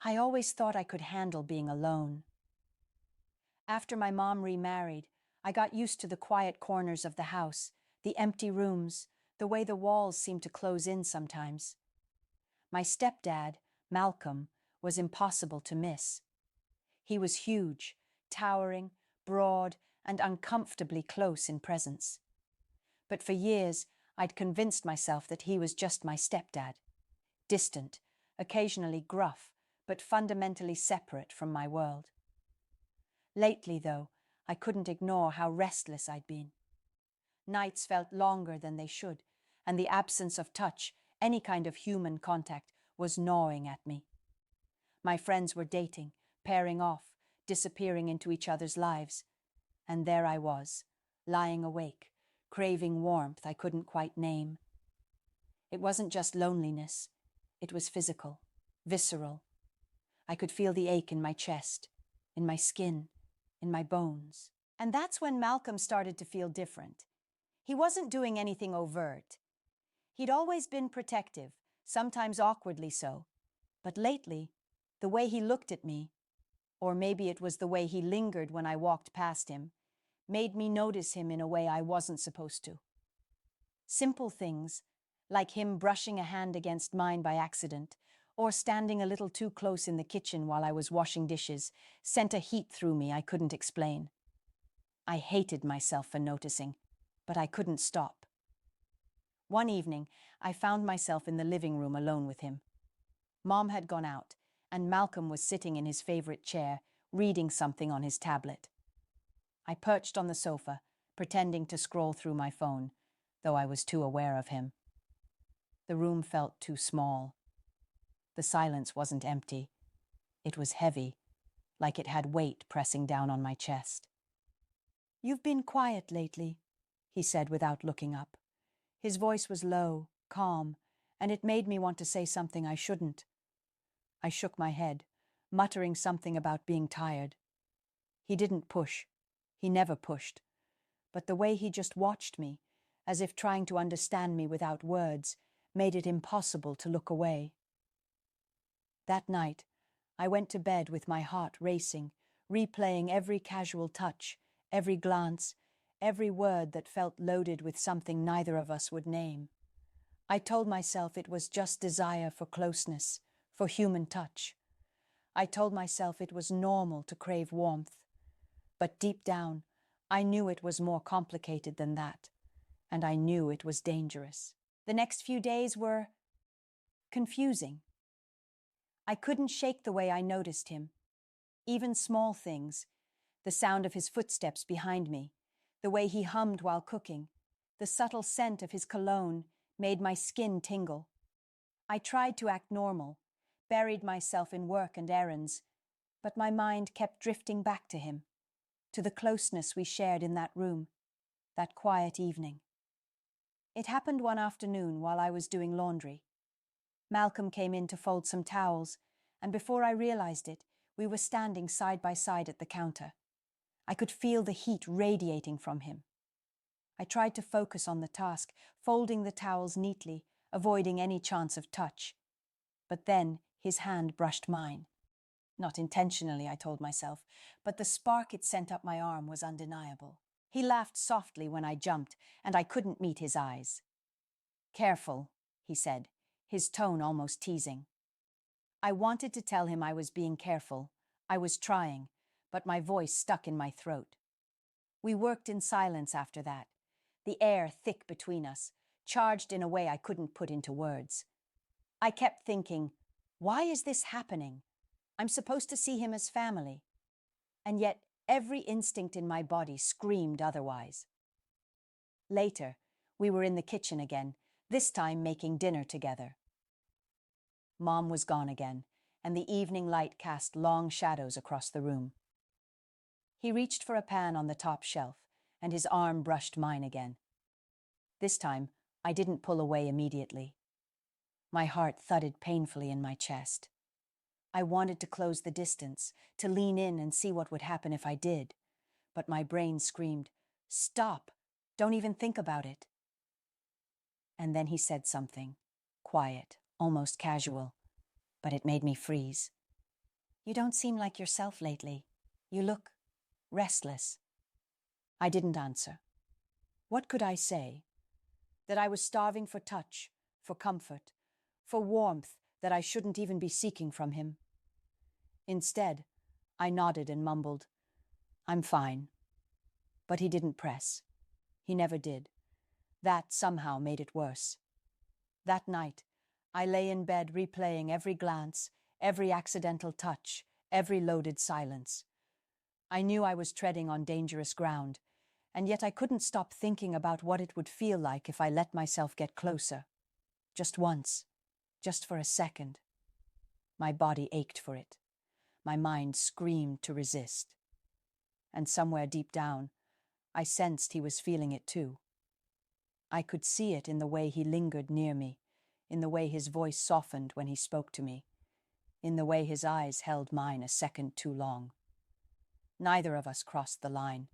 I always thought I could handle being alone. After my mom remarried, I got used to the quiet corners of the house, the empty rooms, the way the walls seemed to close in sometimes. My stepdad, Malcolm, was impossible to miss. He was huge, towering, broad, and uncomfortably close in presence. But for years, I'd convinced myself that he was just my stepdad. Distant, occasionally gruff, but fundamentally separate from my world. Lately, though, I couldn't ignore how restless I'd been. Nights felt longer than they should, and the absence of touch, any kind of human contact, was gnawing at me. My friends were dating, pairing off, disappearing into each other's lives. And there I was, lying awake, craving warmth I couldn't quite name. It wasn't just loneliness. It was physical, visceral. I could feel the ache in my chest, in my skin, in my bones. And that's when Malcolm started to feel different. He wasn't doing anything overt. He'd always been protective, sometimes awkwardly so. But lately, the way he looked at me, or maybe it was the way he lingered when I walked past him, made me notice him in a way I wasn't supposed to. Simple things, like him brushing a hand against mine by accident, or standing a little too close in the kitchen while I was washing dishes, sent a heat through me I couldn't explain. I hated myself for noticing, but I couldn't stop. One evening, I found myself in the living room alone with him. Mom had gone out, and Malcolm was sitting in his favorite chair, reading something on his tablet. I perched on the sofa, pretending to scroll through my phone, though I was too aware of him. The room felt too small. The silence wasn't empty. It was heavy, like it had weight pressing down on my chest. "You've been quiet lately," he said without looking up. His voice was low, calm, and it made me want to say something I shouldn't. I shook my head, muttering something about being tired. He didn't push. He never pushed. But the way he just watched me, as if trying to understand me without words, made it impossible to look away. That night, I went to bed with my heart racing, replaying every casual touch, every glance, every word that felt loaded with something neither of us would name. I told myself it was just desire for closeness, for human touch. I told myself it was normal to crave warmth. But deep down, I knew it was more complicated than that, and I knew it was dangerous. The next few days were confusing. I couldn't shake the way I noticed him. Even small things, the sound of his footsteps behind me, the way he hummed while cooking, the subtle scent of his cologne made my skin tingle. I tried to act normal, buried myself in work and errands, but my mind kept drifting back to him, to the closeness we shared in that room, that quiet evening. It happened one afternoon while I was doing laundry. Malcolm came in to fold some towels, and before I realized it, we were standing side by side at the counter. I could feel the heat radiating from him. I tried to focus on the task, folding the towels neatly, avoiding any chance of touch. But then his hand brushed mine. Not intentionally, I told myself, but the spark it sent up my arm was undeniable. He laughed softly when I jumped, and I couldn't meet his eyes. "Careful," he said, his tone almost teasing. I wanted to tell him I was being careful. I was trying, but my voice stuck in my throat. We worked in silence after that, the air thick between us, charged in a way I couldn't put into words. I kept thinking, why is this happening? I'm supposed to see him as family. And yet, every instinct in my body screamed otherwise. Later, we were in the kitchen again, this time making dinner together. Mom was gone again, and the evening light cast long shadows across the room. He reached for a pan on the top shelf, and his arm brushed mine again. This time, I didn't pull away immediately. My heart thudded painfully in my chest. I wanted to close the distance, to lean in and see what would happen if I did. But my brain screamed, "Stop! Don't even think about it." And then he said something, quiet, almost casual, but it made me freeze. You don't seem like yourself lately. You look restless. I didn't answer. What could I say? That I was starving for touch, for comfort, for warmth that I shouldn't even be seeking from him. Instead, I nodded and mumbled, "I'm fine." But he didn't press. He never did. That somehow made it worse. That night, I lay in bed replaying every glance, every accidental touch, every loaded silence. I knew I was treading on dangerous ground, and yet I couldn't stop thinking about what it would feel like if I let myself get closer. Just once, just for a second. My body ached for it. My mind screamed to resist. And somewhere deep down, I sensed he was feeling it too. I could see it in the way he lingered near me, in the way his voice softened when he spoke to me, in the way his eyes held mine a second too long. Neither of us crossed the line,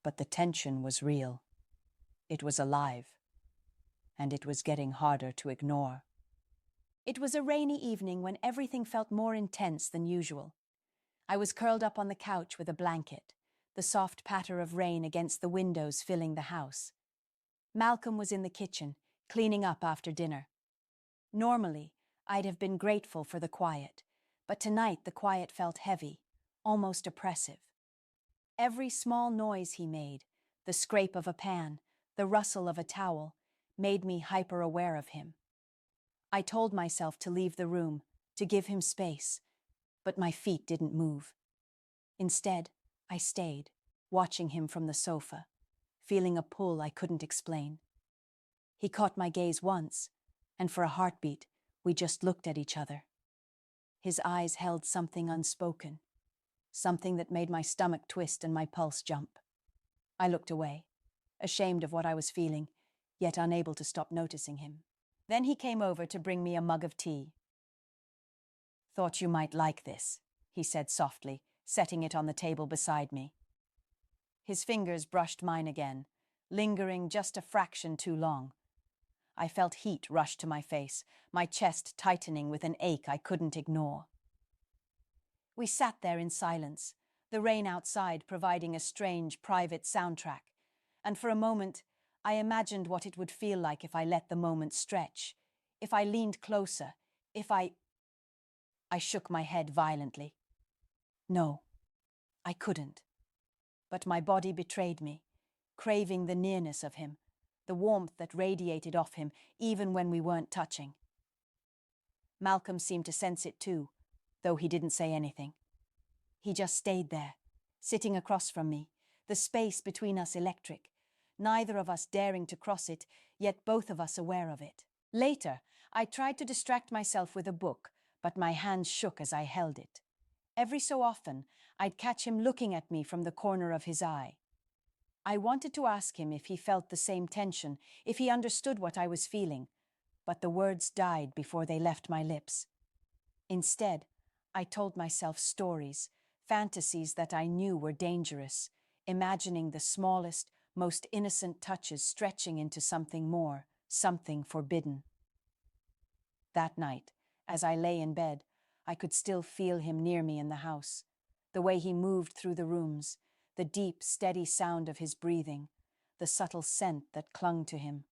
but the tension was real. It was alive, and it was getting harder to ignore. It was a rainy evening when everything felt more intense than usual. I was curled up on the couch with a blanket, the soft patter of rain against the windows filling the house. Malcolm was in the kitchen, cleaning up after dinner. Normally, I'd have been grateful for the quiet, but tonight the quiet felt heavy, almost oppressive. Every small noise he made, the scrape of a pan, the rustle of a towel, made me hyper-aware of him. I told myself to leave the room, to give him space, but my feet didn't move. Instead, I stayed, watching him from the sofa, feeling a pull I couldn't explain. He caught my gaze once, and for a heartbeat, we just looked at each other. His eyes held something unspoken, something that made my stomach twist and my pulse jump. I looked away, ashamed of what I was feeling, yet unable to stop noticing him. Then he came over to bring me a mug of tea. "Thought you might like this," he said softly, setting it on the table beside me. His fingers brushed mine again, lingering just a fraction too long. I felt heat rush to my face, my chest tightening with an ache I couldn't ignore. We sat there in silence, the rain outside providing a strange, private soundtrack, and for a moment, I imagined what it would feel like if I let the moment stretch, if I leaned closer, if I shook my head violently. No, I couldn't. But my body betrayed me, craving the nearness of him, the warmth that radiated off him even when we weren't touching. Malcolm seemed to sense it too, though he didn't say anything. He just stayed there, sitting across from me, the space between us electric, neither of us daring to cross it, yet both of us aware of it. Later, I tried to distract myself with a book, but my hands shook as I held it. Every so often, I'd catch him looking at me from the corner of his eye. I wanted to ask him if he felt the same tension, if he understood what I was feeling, but the words died before they left my lips. Instead, I told myself stories, fantasies that I knew were dangerous, imagining the smallest, most innocent touches stretching into something more, something forbidden. That night, as I lay in bed, I could still feel him near me in the house, the way he moved through the rooms, the deep, steady sound of his breathing, the subtle scent that clung to him.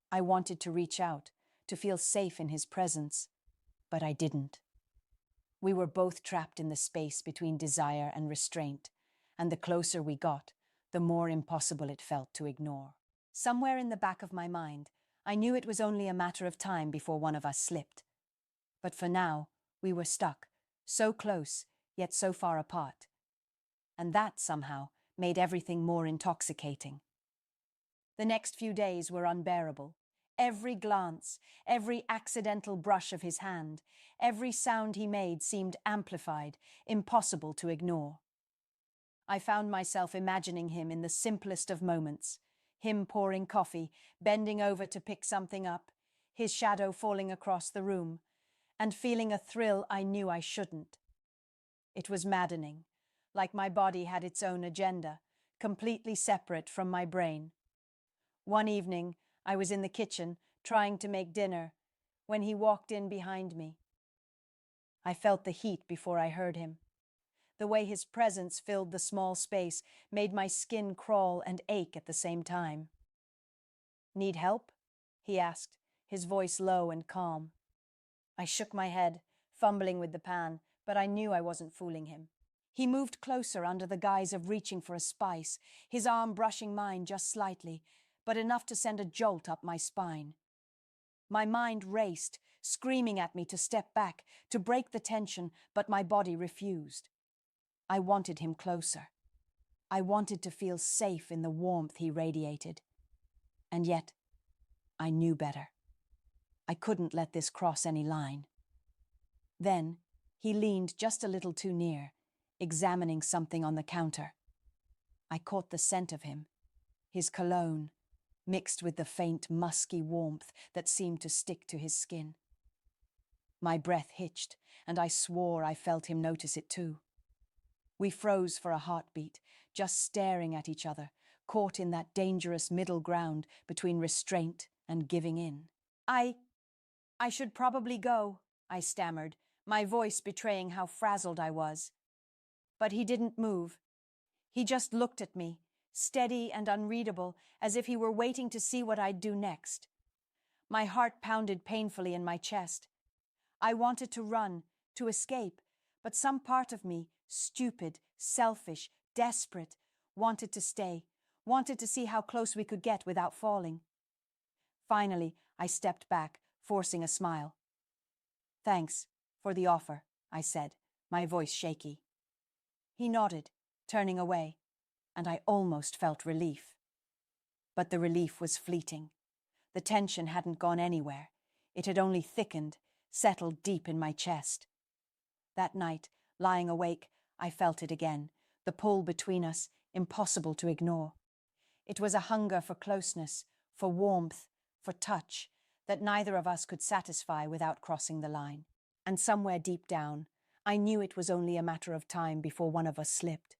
I wanted to reach out, to feel safe in his presence, but I didn't. We were both trapped in the space between desire and restraint, and the closer we got, the more impossible it felt to ignore. Somewhere in the back of my mind, I knew it was only a matter of time before one of us slipped. But for now, we were stuck, so close, yet so far apart. And that, somehow, made everything more intoxicating. The next few days were unbearable. Every glance, every accidental brush of his hand, every sound he made seemed amplified, impossible to ignore. I found myself imagining him in the simplest of moments, him pouring coffee, bending over to pick something up, his shadow falling across the room, and feeling a thrill I knew I shouldn't. It was maddening, like my body had its own agenda, completely separate from my brain. One evening, I was in the kitchen, trying to make dinner, when he walked in behind me. I felt the heat before I heard him. The way his presence filled the small space made my skin crawl and ache at the same time. "Need help?" he asked, his voice low and calm. I shook my head, fumbling with the pan, but I knew I wasn't fooling him. He moved closer under the guise of reaching for a spice, his arm brushing mine just slightly, but enough to send a jolt up my spine. My mind raced, screaming at me to step back, to break the tension, but my body refused. I wanted him closer. I wanted to feel safe in the warmth he radiated. And yet, I knew better. I couldn't let this cross any line. Then, he leaned just a little too near, examining something on the counter. I caught the scent of him, his cologne, mixed with the faint, musky warmth that seemed to stick to his skin. My breath hitched, and I swore I felt him notice it too. We froze for a heartbeat, just staring at each other, caught in that dangerous middle ground between restraint and giving in. I should probably go," I stammered, my voice betraying how frazzled I was. But he didn't move. He just looked at me, steady and unreadable, as if he were waiting to see what I'd do next. My heart pounded painfully in my chest. I wanted to run, to escape, but some part of me, stupid, selfish, desperate, wanted to stay, wanted to see how close we could get without falling. Finally, I stepped back, forcing a smile. "Thanks for the offer," I said, my voice shaky. He nodded, turning away, and I almost felt relief. But the relief was fleeting. The tension hadn't gone anywhere. It had only thickened, settled deep in my chest. That night, lying awake, I felt it again, the pull between us, impossible to ignore. It was a hunger for closeness, for warmth, for touch, that neither of us could satisfy without crossing the line. And somewhere deep down, I knew it was only a matter of time before one of us slipped.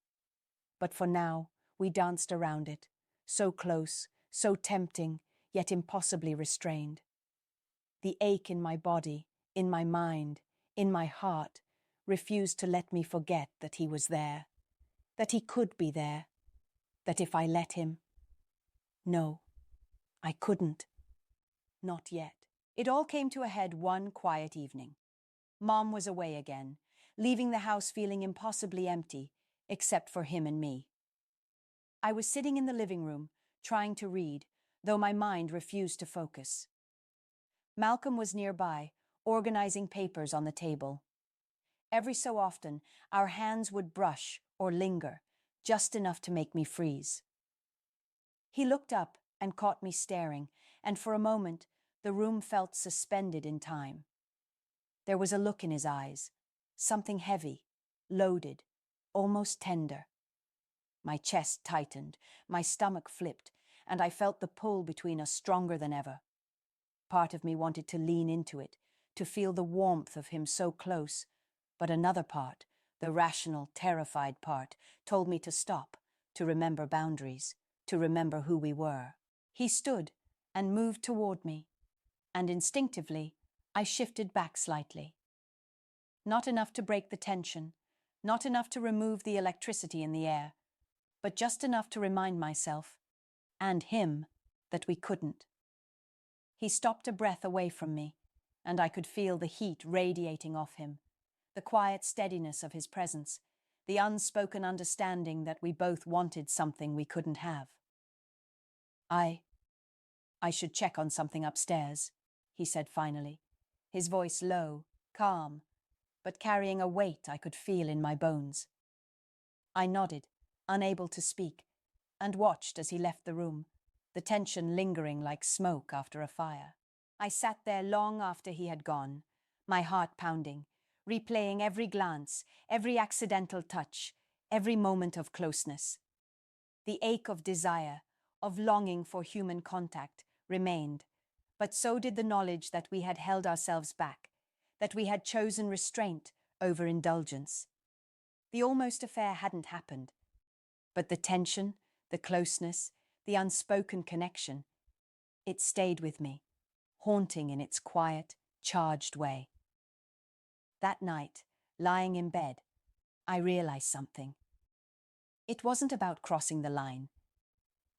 But for now, we danced around it, so close, so tempting, yet impossibly restrained. The ache in my body, in my mind, in my heart, refused to let me forget that he was there, that he could be there, that if I let him... No, I couldn't. Not yet. It all came to a head one quiet evening. Mom was away again, leaving the house feeling impossibly empty, except for him and me. I was sitting in the living room, trying to read, though my mind refused to focus. Malcolm was nearby, organizing papers on the table. Every so often, our hands would brush or linger, just enough to make me freeze. He looked up and caught me staring, and for a moment, the room felt suspended in time. There was a look in his eyes, something heavy, loaded, almost tender. My chest tightened, my stomach flipped, and I felt the pull between us stronger than ever. Part of me wanted to lean into it, to feel the warmth of him so close, but another part, the rational, terrified part, told me to stop, to remember boundaries, to remember who we were. He stood and moved toward me, and instinctively, I shifted back slightly. Not enough to break the tension, not enough to remove the electricity in the air, but just enough to remind myself, and him, that we couldn't. He stopped a breath away from me, and I could feel the heat radiating off him, the quiet steadiness of his presence, the unspoken understanding that we both wanted something we couldn't have. I should check on something upstairs, he said finally, his voice low, calm, but carrying a weight I could feel in my bones. I nodded, unable to speak, and watched as he left the room, the tension lingering like smoke after a fire. I sat there long after he had gone, my heart pounding, replaying every glance, every accidental touch, every moment of closeness. The ache of desire, of longing for human contact, remained, but so did the knowledge that we had held ourselves back, that we had chosen restraint over indulgence. The almost affair hadn't happened, but the tension, the closeness, the unspoken connection, it stayed with me, haunting in its quiet, charged way. That night, lying in bed, I realized something. It wasn't about crossing the line.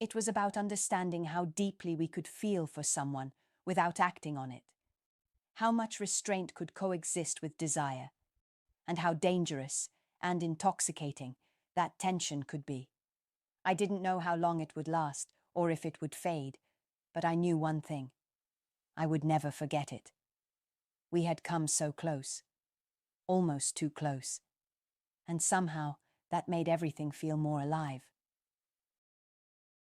It was about understanding how deeply we could feel for someone without acting on it. How much restraint could coexist with desire, and how dangerous and intoxicating that tension could be. I didn't know how long it would last or if it would fade, but I knew one thing. I would never forget it. We had come so close, almost too close, and somehow that made everything feel more alive.